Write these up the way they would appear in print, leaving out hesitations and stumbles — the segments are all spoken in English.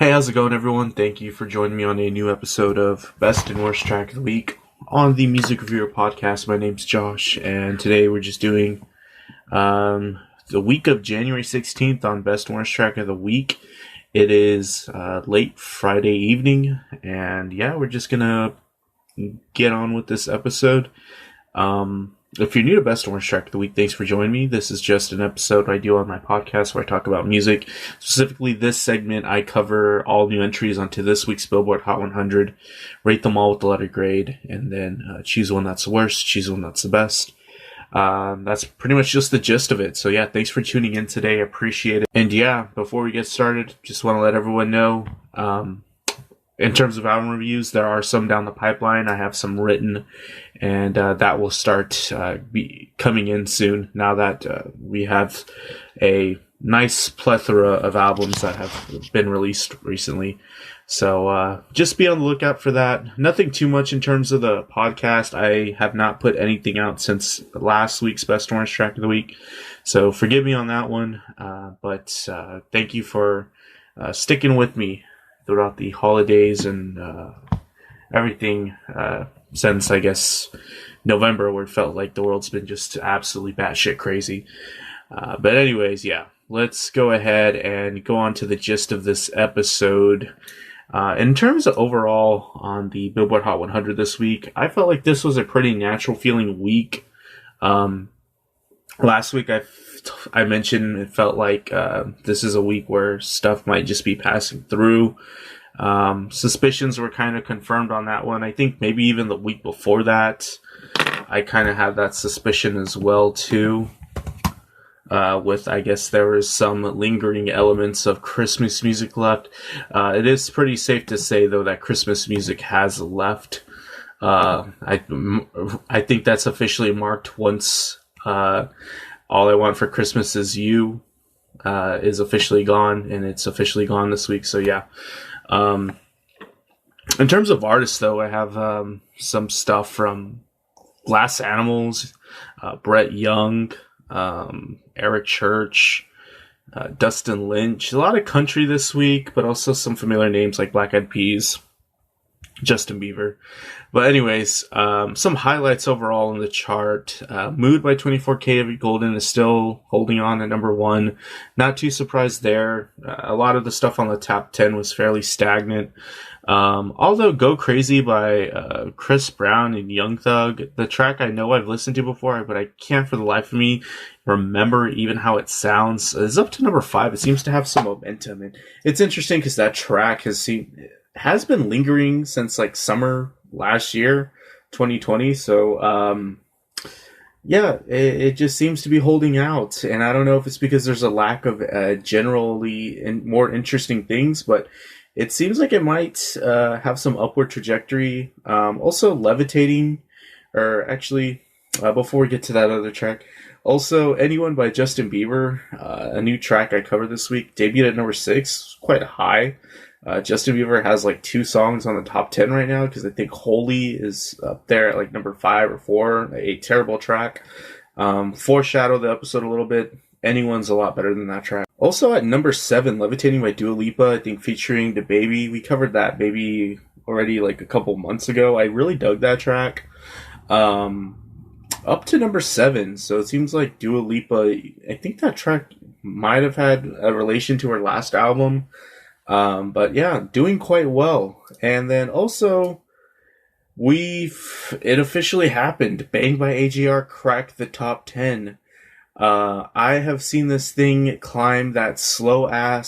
Hey, how's it going, everyone? Thank you for joining me on a new episode of Best and Worst Track of the Week on the Music Reviewer podcast. My name's Josh, and today we're just doing the week of January 16th on Best and Worst Track of the Week. It is late Friday evening, and yeah, we're just gonna get on with this episode. If you're new to Best and Worst Track of the Week, thanks for joining me. This is just an episode I do on my podcast where I talk about music. Specifically, this segment, I cover all new entries onto this week's Billboard Hot 100, rate them all with the letter grade, and then choose one that's the worst, choose one that's the best. That's pretty much just the gist of it. So yeah, thanks for tuning in today. I appreciate it. And yeah, before we get started, just want to let everyone know, in terms of album reviews, there are some down the pipeline. I have some written, and that will start be coming in soon now that we have a nice plethora of albums that have been released recently. So just be on the lookout for that. Nothing too much in terms of the podcast. I have not put anything out since last week's Best Orange Track of the Week. So forgive me on that one. But thank you for sticking with me throughout the holidays and everything since, I guess, November, where it felt like the world's been just absolutely batshit crazy. But anyways, yeah, let's go ahead and go on to the gist of this episode. In terms of overall on the Billboard Hot 100 this week, I felt like this was a pretty natural feeling week. Last week I mentioned it felt like this is a week where stuff might just be passing through. Suspicions were kind of confirmed on that one. I think maybe even the week before that, I kind of had that suspicion as well too. With, I guess, there was some lingering elements of Christmas music left. It is pretty safe to say, though, that Christmas music has left. I think that's officially marked once All I Want for Christmas Is You is officially gone, and it's officially gone this week. So yeah. In terms of artists, though, I have some stuff from Glass Animals, Brett Young, Eric Church, Dustin Lynch. A lot of country this week, but also some familiar names like Black Eyed Peas, Justin Bieber. But anyways, some highlights overall in the chart. Mood by 24K Golden is still holding on at number 1. Not too surprised there. A lot of the stuff on the top 10 was fairly stagnant. Although Go Crazy by Chris Brown and Young Thug, the track I know I've listened to before, but I can't for the life of me remember even how it sounds, is up to number 5. It seems to have some momentum, and it's interesting because that track has been lingering since like summer last year, 2020. So yeah, it just seems to be holding out, and I don't know if it's because there's a lack of generally more interesting things, but it seems like it might have some upward trajectory. Also, Levitating, or actually, before we get to that other track, also Anyone by Justin Bieber, a new track I covered this week, debuted at number 6, quite high. Justin Bieber has like 2 songs on the top 10 right now, because I think Holy is up there at like number 5 or 4, a terrible track. Foreshadow the episode a little bit. Anyone's a lot better than that track. Also at number 7, Levitating by Dua Lipa, I think featuring The Baby. We covered that Baby already like a couple months ago. I really dug that track. Up to number 7, so it seems like Dua Lipa, I think that track might have had a relation to her last album. But yeah, doing quite well. And then also, it officially happened. Bang by AJR cracked the top 10. I have seen this thing climb that slow and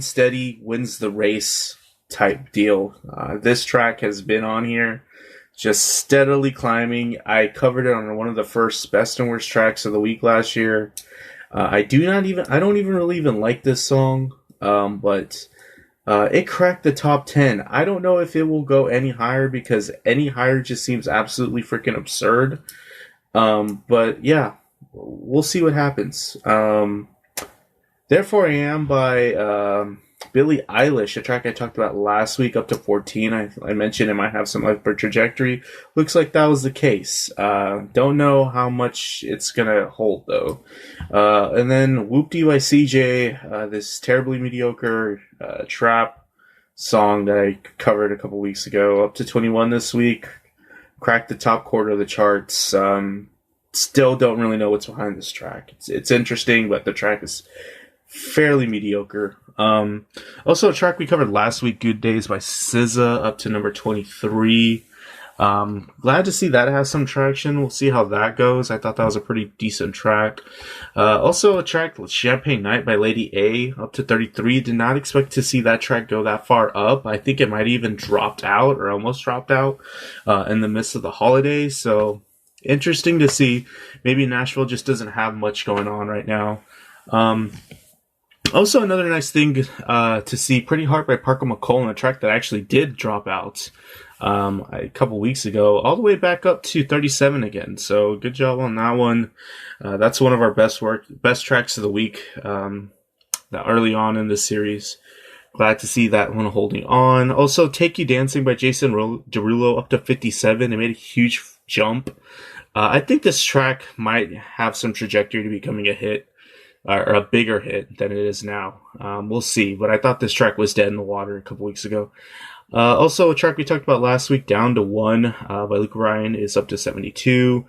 steady wins the race type deal. This track has been on here, just steadily climbing. I covered it on one of the first Best and Worst Tracks of the Week last year. I don't even really like this song, but it cracked the top 10. I don't know if it will go any higher, because any higher just seems absolutely freaking absurd. But yeah, we'll see what happens. Therefore I Am by Billie Eilish, a track I talked about last week, up to 14. I mentioned it might have some upward trajectory. Looks like that was the case. Don't know how much it's gonna hold though. And then Whoopty by CJ, this terribly mediocre trap song that I covered a couple weeks ago, up to 21 this week. Cracked the top quarter of the charts. Still don't really know what's behind this track. It's interesting, but the track is fairly mediocre. Also, a track we covered last week, Good Days by SZA, up to number 23. Glad to see that has some traction. We'll see how that goes. I thought that was a pretty decent track. Also, a track, Champagne Night by Lady A, up to 33. Did not expect to see that track go that far up. I think it might even dropped out or almost dropped out in the midst of the holidays. So, interesting to see. Maybe Nashville just doesn't have much going on right now. Also, another nice thing to see, Pretty Heart by Parker McCollum, a track that actually did drop out a couple weeks ago, all the way back up to 37 again. So good job on that one. That's one of our best tracks of the week early on in this series. Glad to see that one holding on. Also, Take You Dancing by Jason Derulo, up to 57. It made a huge jump. I think this track might have some trajectory to becoming a hit, or a bigger hit than it is now. We'll see, but I thought this track was dead in the water a couple weeks ago. Also, a track we talked about last week, Down to One by Luke Ryan, is up to 72.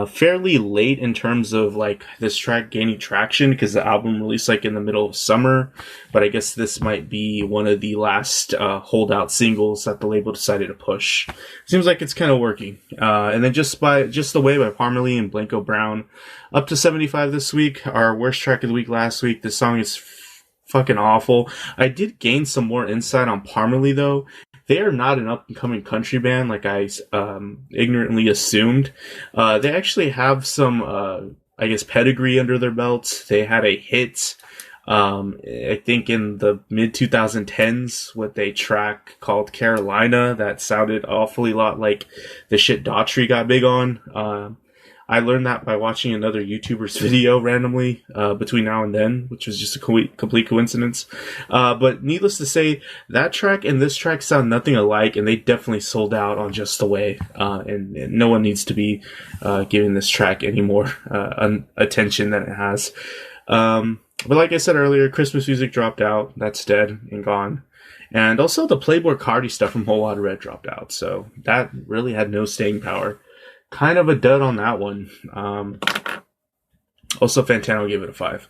Fairly late in terms of like this track gaining traction because the album released like in the middle of summer, but I guess this might be one of the last holdout singles that the label decided to push. Seems like it's kind of working. And then Just the Way by Parmalee and Blanco Brown, up to 75 this week. Our worst track of the week last week. This song is fucking awful. I did gain some more insight on Parmalee though. They are not an up-and-coming country band like I ignorantly assumed. They actually have some, I guess, pedigree under their belts. They had a hit, I think in the mid-2010s with a track called Carolina that sounded awfully lot like the shit Daughtry got big on. I learned that by watching another YouTuber's video randomly between now and then, which was just a complete coincidence. But needless to say, that track and this track sound nothing alike, and they definitely sold out on Just the Way. And no one needs to be giving this track any more attention than it has. But like I said earlier, Christmas music dropped out. That's dead and gone. And also the Playboi Carti stuff from Whole Lotta Red dropped out. So that really had no staying power. Kind of a dud on that one. Also, Fantano gave it a 5.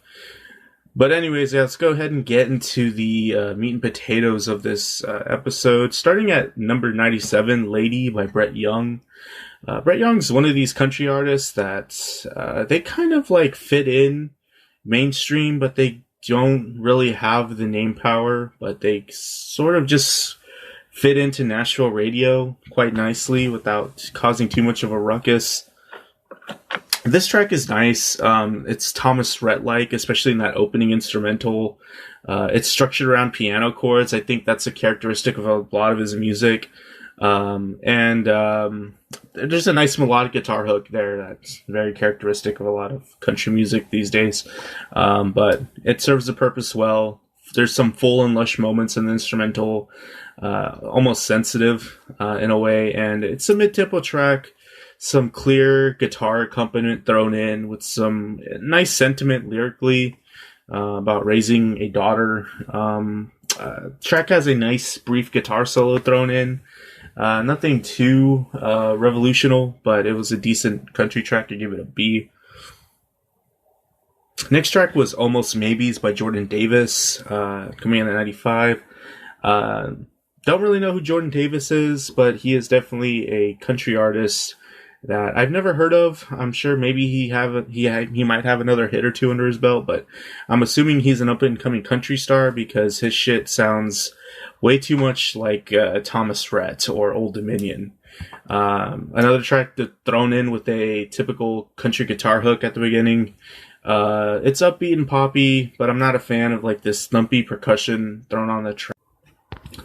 But anyways, yeah, let's go ahead and get into the meat and potatoes of this episode. Starting at number 97, Lady by Brett Young. Brett Young's one of these country artists that they kind of like fit in mainstream, but they don't really have the name power, but they sort of just fit into Nashville radio quite nicely without causing too much of a ruckus. This track is nice. It's Thomas Rhett-like, especially in that opening instrumental. It's structured around piano chords. I think that's a characteristic of a lot of his music. And there's a nice melodic guitar hook there that's very characteristic of a lot of country music these days. But it serves the purpose well. There's some full and lush moments in the instrumental, almost sensitive in a way, and it's a mid-tempo track. Some clear guitar accompaniment thrown in with some nice sentiment lyrically about raising a daughter. Track has a nice brief guitar solo thrown in. Nothing too revolutionary, but it was a decent country track. I give it a B. Next track was Almost Maybes by Jordan Davis, coming in at 95. Don't really know who Jordan Davis is, but he is definitely a country artist that I've never heard of. I'm sure maybe he might have another hit or two under his belt, but I'm assuming he's an up-and-coming country star because his shit sounds way too much like Thomas Rhett or Old Dominion. Another track thrown in with a typical country guitar hook at the beginning. It's upbeat and poppy, but I'm not a fan of like this thumpy percussion thrown on the track.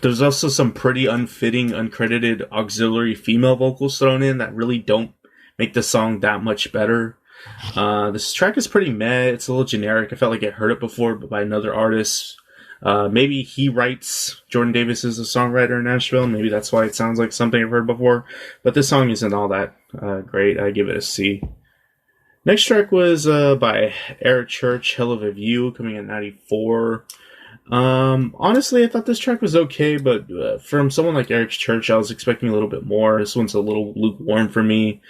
There's also some pretty unfitting, uncredited auxiliary female vocals thrown in that really don't make the song that much better. This track is pretty meh. It's a little generic. I felt like I heard it before, but by another artist. Maybe he writes. Jordan Davis is a songwriter in Nashville. Maybe that's why it sounds like something I've heard before. But this song isn't all that great. I give it a C. Next track was by Eric Church, Hell of a View, coming in 94. Honestly, I thought this track was okay, but from someone like Eric Church, I was expecting a little bit more. This one's a little lukewarm for me.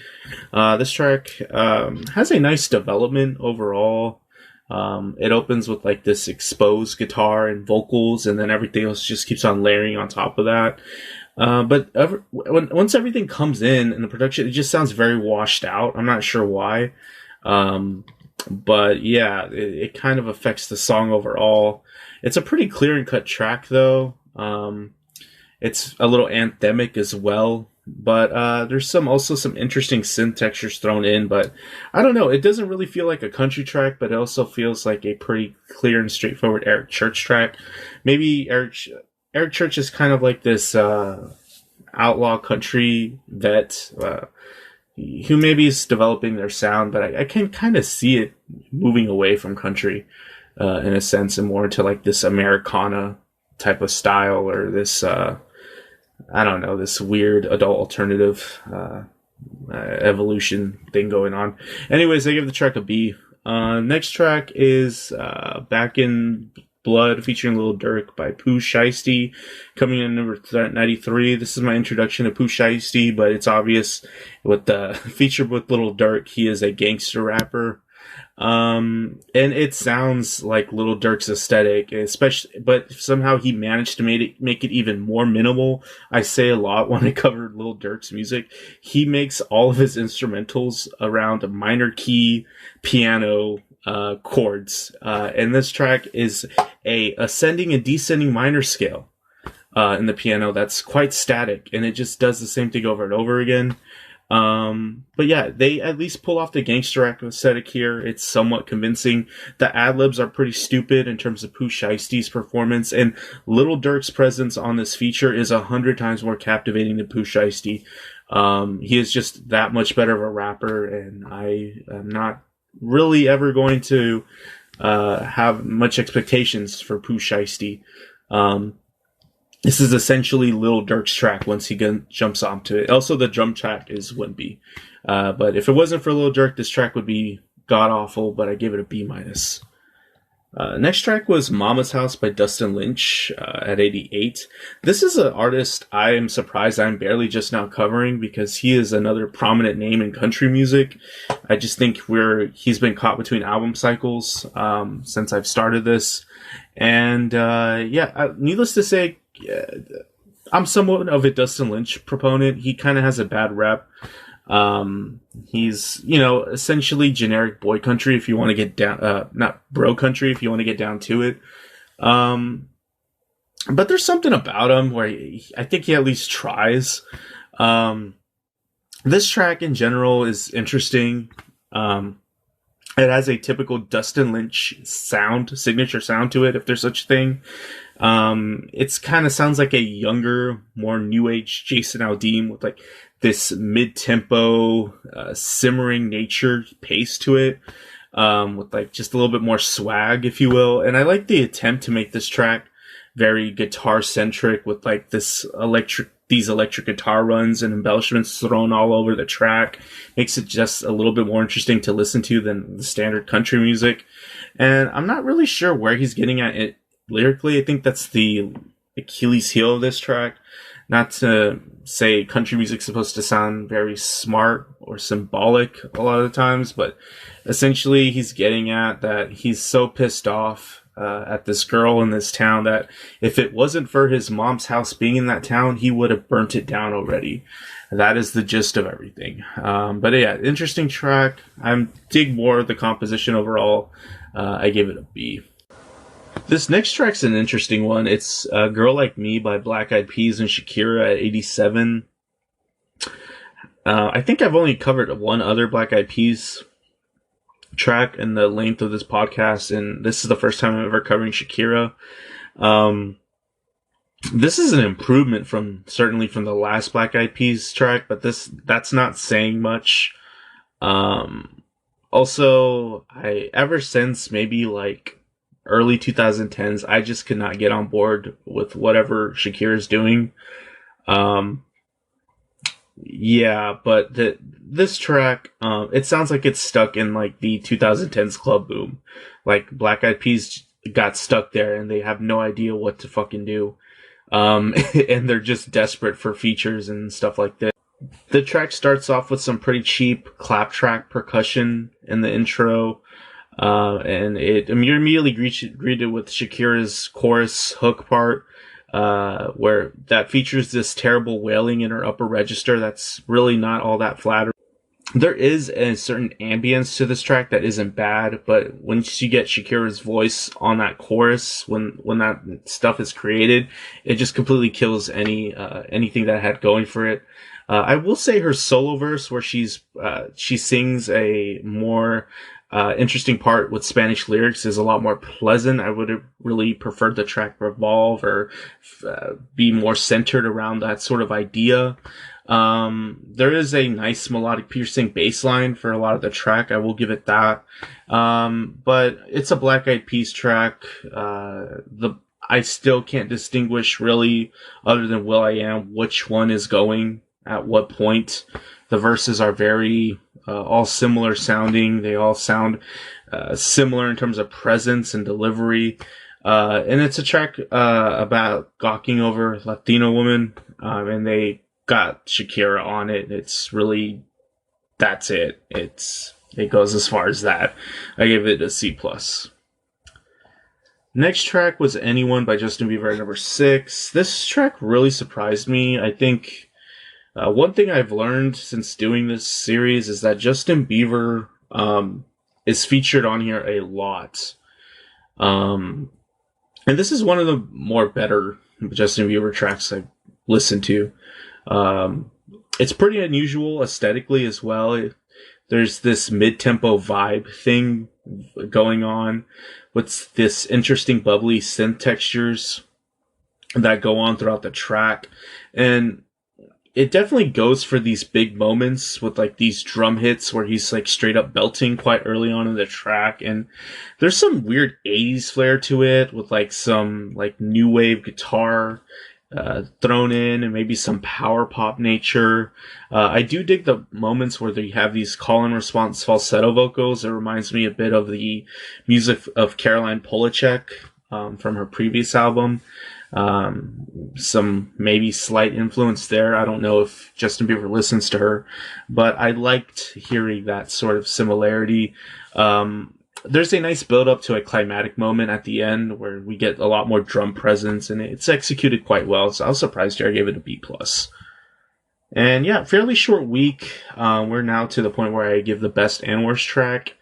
This track has a nice development overall. It opens with like this exposed guitar and vocals, and then everything else just keeps on layering on top of that. But once everything comes in the production, it just sounds very washed out. I'm not sure why. But yeah, it kind of affects the song overall. It's a pretty clear and cut track though. It's a little anthemic as well, but there's also some interesting synth textures thrown in, but I don't know, it doesn't really feel like a country track, but it also feels like a pretty clear and straightforward Eric Church track. Maybe Eric Church is kind of like this outlaw country vet who maybe is developing their sound, but I can kind of see it moving away from country in a sense and more into like this Americana type of style, or this I don't know, this weird adult alternative evolution thing going on. Anyways, I give the track a B. Next track is Back in Blood featuring Lil Durk by Pooh, Shiesty, coming in number 93. This is my introduction to Pooh, Shiesty, but it's obvious with the feature with Lil Durk, he is a gangster rapper. And it sounds like Lil Durk's aesthetic, especially, but somehow he managed to make it even more minimal. I say a lot when I covered Lil Durk's music. He makes all of his instrumentals around a minor key piano chords, and this track is a ascending and descending minor scale in the piano that's quite static, and it just does the same thing over and over again. But yeah, they at least pull off the gangster rap aesthetic here. It's somewhat convincing. The ad-libs are pretty stupid in terms of Pooh Shiesty's performance, and Lil Durk's presence on this feature is 100 times more captivating than Pooh Shiesty. He is just that much better of a rapper, and I am not really ever going to have much expectations for Pooh Shiesty. This is essentially Lil Durk's track once he jumps onto it. Also, the drum track is wimpy. But if it wasn't for Lil Durk, this track would be god-awful, but I give it a B-. Next track was Mama's House by Dustin Lynch at 88. This is an artist I am surprised I'm barely just now covering, because he is another prominent name in country music. I just think he's been caught between album cycles since I've started this. And needless to say, I'm somewhat of a Dustin Lynch proponent. He kind of has a bad rep. He's, essentially generic boy country if you want to get down, not bro country if you want to get down to it. But there's something about him where I think he at least tries. This track in general is interesting. It has a typical Dustin Lynch signature sound to it, if there's such a thing. It's kind of sounds like a younger, more new age Jason Aldean with like this mid-tempo, simmering nature pace to it, with like just a little bit more swag, if you will. And I like the attempt to make this track very guitar centric with like these electric guitar runs and embellishments thrown all over the track. Makes it just a little bit more interesting to listen to than the standard country music. And I'm not really sure where he's getting at it lyrically. I think that's the Achilles heel of this track. Not to say country music's supposed to sound very smart or symbolic a lot of the times, but essentially he's getting at that he's so pissed off at this girl in this town that if it wasn't for his mom's house being in that town, he would have burnt it down already. That is the gist of everything. But yeah, interesting track. I dig more of the composition overall. I give it a B. This next track's an interesting one. It's Girl Like Me by Black Eyed Peas and Shakira at 87. I think I've only covered one other Black Eyed Peas track in the length of this podcast, and this is the first time I'm ever covering Shakira. This is an improvement certainly from the last Black Eyed Peas track, but that's not saying much. Also, ever since maybe like early 2010s, I just could not get on board with whatever Shakira's doing. Um, yeah, but this track, it sounds like it's stuck in like the 2010s club boom. Like Black Eyed Peas got stuck there and they have no idea what to fucking do. And they're just desperate for features and stuff like that. The track starts off with some pretty cheap clap track percussion in the intro. And you're immediately greeted with Shakira's chorus hook part, where that features this terrible wailing in her upper register that's really not all that flattering. There is a certain ambience to this track that isn't bad, but once you get Shakira's voice on that chorus, when that stuff is created, it just completely kills anything that had going for it. I will say her solo verse, where she sings a more interesting part with Spanish lyrics, is a lot more pleasant. I would have really preferred the track revolve or be more centered around that sort of idea. There is a nice melodic piercing bass line for a lot of the track. I will give it that. But it's a Black Eyed Peas track. I still can't distinguish really, other than Will I Am, which one is going at what point. The verses are very all similar sounding. They all sound similar in terms of presence and delivery. And it's a track about gawking over Latino women, and they got Shakira on it. It's really, that's it. It goes as far as that. I gave it a C+. Next track was Anyone by Justin Bieber at number 6. This track really surprised me. I think one thing I've learned since doing this series is that Justin Bieber is featured on here a lot. And this is one of the more better Justin Bieber tracks I've listened to. It's pretty unusual aesthetically as well. There's this mid-tempo vibe thing going on with this interesting bubbly synth textures that go on throughout the track. And it definitely goes for these big moments with like these drum hits where he's like straight up belting quite early on in the track. And there's some weird 80s flair to it with like some like new wave guitar thrown in and maybe some power pop nature. I do dig the moments where they have these call and response falsetto vocals. It reminds me a bit of the music of Caroline Polachek from her previous album. Some maybe slight influence there. I don't know if Justin Bieber listens to her, but I liked hearing that sort of similarity. There's a nice build up to a climatic moment at the end where we get a lot more drum presence, and it's executed quite well. So I was surprised here. I gave it a B+. And yeah, fairly short week. We're now to the point where I give the best and worst track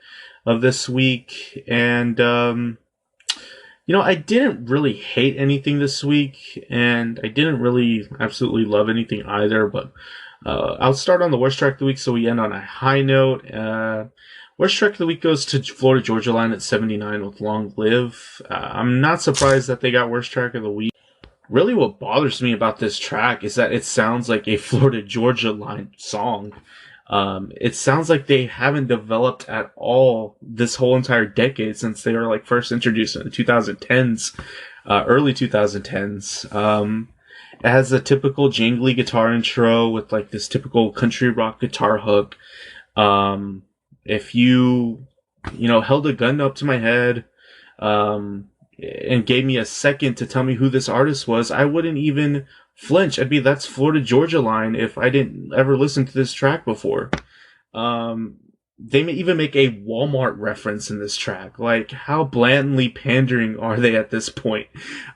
of this week. And, I didn't really hate anything this week, and I didn't really absolutely love anything either, but I'll start on the worst track of the week so we end on a high note. Worst track of the week goes to Florida Georgia Line at 79 with Long Live. I'm not surprised that they got worst track of the week. Really what bothers me about this track is that it sounds like a Florida Georgia Line song. It sounds like they haven't developed at all this whole entire decade since they were like first introduced in the 2010s, early 2010s. It has a typical jingly guitar intro with like this typical country rock guitar hook. If you held a gun up to my head, and gave me a second to tell me who this artist was, I wouldn't even flinch. I'd be, that's Florida Georgia Line if I didn't ever listen to this track before. They may even make a Walmart reference in this track. Like, how blatantly pandering are they at this point?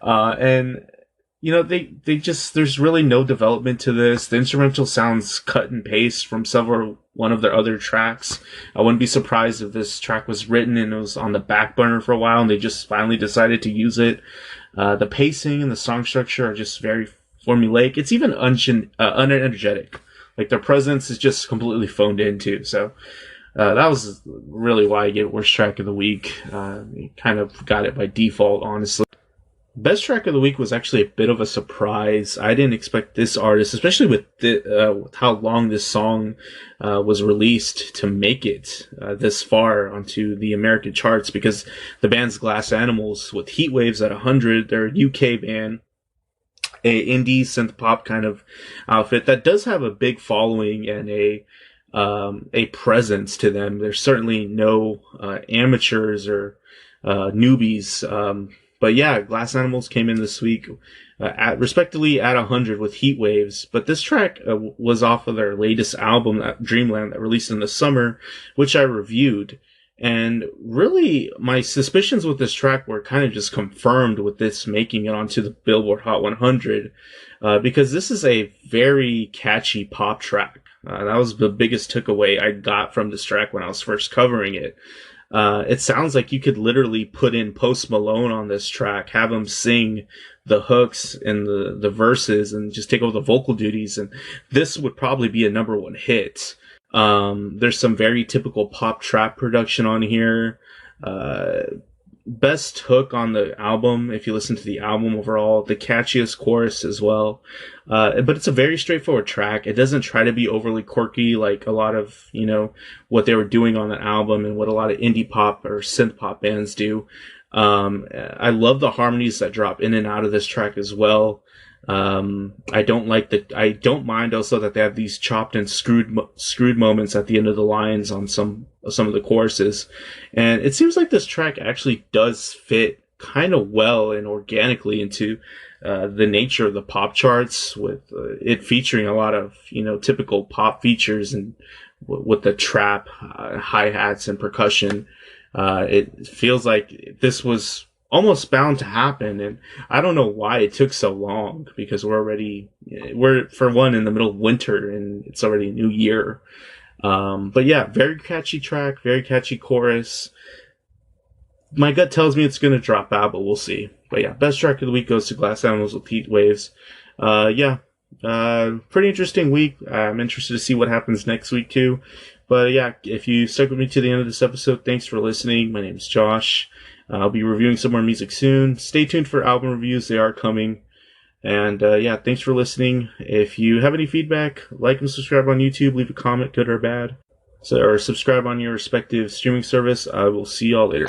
They just, there's really no development to this. The instrumental sounds cut and paste from one of their other tracks. I wouldn't be surprised if this track was written and it was on the back burner for a while and they just finally decided to use it. The pacing and the song structure are just very formulaic. It's even unenergetic. Like, their presence is just completely phoned in too. So, that was really why I gave it worst track of the week. Kind of got it by default, honestly. Best track of the week was actually a bit of a surprise. I didn't expect this artist, especially with how long this song was released, to make it this far onto the American charts, because the band's Glass Animals with Heat Waves at 100. They're a UK band, a indie synth pop kind of outfit that does have a big following and a presence to them. There's certainly no amateurs or newbies. But yeah, Glass Animals came in this week respectively at 100 with Heat Waves. But this track was off of their latest album, Dreamland, that released in the summer, which I reviewed. And really, my suspicions with this track were kind of just confirmed with this making it onto the Billboard Hot 100, because this is a very catchy pop track. That was the biggest takeaway I got from this track when I was first covering it. It sounds like you could literally put in Post Malone on this track, have him sing the hooks and the verses and just take over the vocal duties, and this would probably be a number one hit. There's some very typical pop trap production on here. Best hook on the album, if you listen to the album overall, the catchiest chorus as well. But it's a very straightforward track. It doesn't try to be overly quirky like a lot of, what they were doing on the album and what a lot of indie pop or synth pop bands do. I love the harmonies that drop in and out of this track as well. I don't mind also that they have these chopped and screwed moments at the end of the lines on some of the choruses. And it seems like this track actually does fit kind of well and organically into the nature of the pop charts, with it featuring a lot of, typical pop features and with the trap, hi-hats and percussion. It feels like this was almost bound to happen, and I don't know why it took so long, because we're for one in the middle of winter and it's already a new year. But yeah, very catchy track, very catchy chorus. My gut tells me it's going to drop out, but we'll see. But yeah, best track of the week goes to Glass Animals with Heat Waves. Pretty interesting week. I'm interested to see what happens next week too. But yeah, if you stuck with me to the end of this episode, thanks for listening. My name's Josh. I'll be reviewing some more music soon. Stay tuned for album reviews. They are coming. And thanks for listening. If you have any feedback, like and subscribe on YouTube. Leave a comment, good or bad. Or subscribe on your respective streaming service. I will see y'all later.